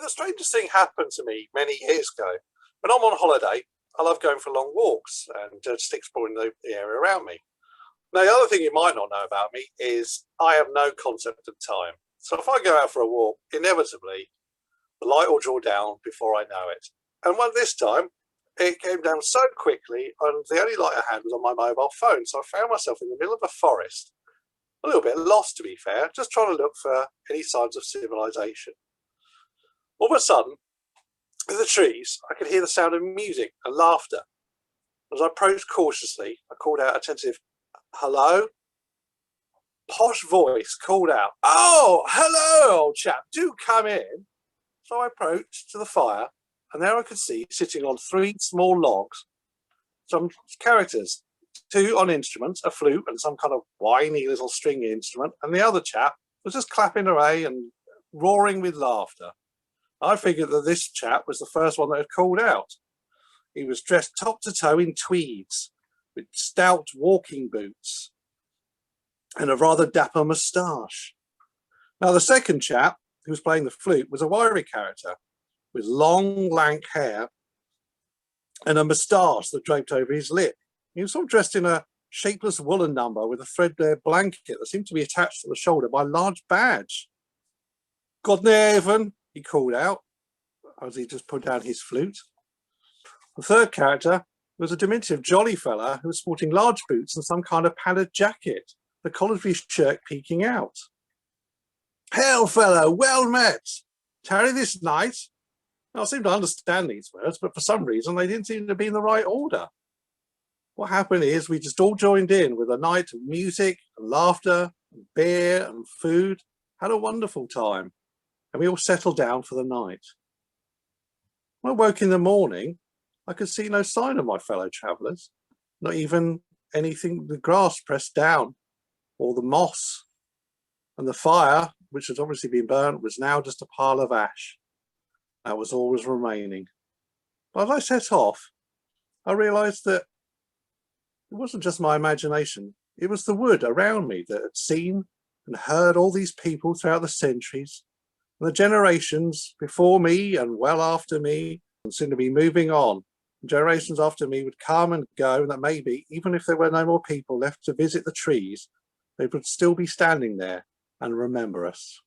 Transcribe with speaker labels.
Speaker 1: the strangest thing happened to me many years ago. When I'm on holiday, I love going for long walks and just exploring the area around me. Now, the other thing you might not know about me is I have no concept of time. So if I go out for a walk, inevitably, the light will draw down before I know it. And this time, it came down so quickly, and the only light I had was on my mobile phone. So I found myself in the middle of a forest, a little bit lost, to be fair, just trying to look for any signs of civilization. All of a sudden, in the trees, I could hear the sound of music and laughter. As I approached cautiously, I called out a tentative, "Hello?" Posh voice called out, "Oh, hello, old chap, do come in." So I approached to the fire, and there I could see, sitting on 3 small logs, some characters, 2 on instruments, a flute and some kind of whiny little stringy instrument, and the other chap was just clapping away and roaring with laughter. I figured that this chap was the first one that had called out. He was dressed top to toe in tweeds, with stout walking boots and a rather dapper moustache. Now the second chap, who was playing the flute, was a wiry character with long, lank hair and a moustache that draped over his lip. He was all dressed in a shapeless woolen number with a threadbare blanket that seemed to be attached to the shoulder by a large badge. "God Neven," he called out as he just put down his flute. The third character was a diminutive jolly fella who was sporting large boots and some kind of padded jacket, the collar of his shirt peeking out. "Hail, fellow, well met. Tarry this night." Now, I seem to understand these words, but for some reason they didn't seem to be in the right order. What happened is we just all joined in with a night of music and laughter and beer and food, had a wonderful time, and we all settled down for the night. When I woke in the morning, I could see no sign of my fellow travellers, not even anything, the grass pressed down or the moss, and the fire, which had obviously been burnt, was now just a pile of ash. That was all was remaining. But as I set off, I realised that it wasn't just my imagination, it was the wood around me that had seen and heard all these people throughout the centuries, and the generations before me and well after me, and soon to be moving on. Generations after me would come and go, and that maybe, even if there were no more people left to visit the trees, they would still be standing there and remember us.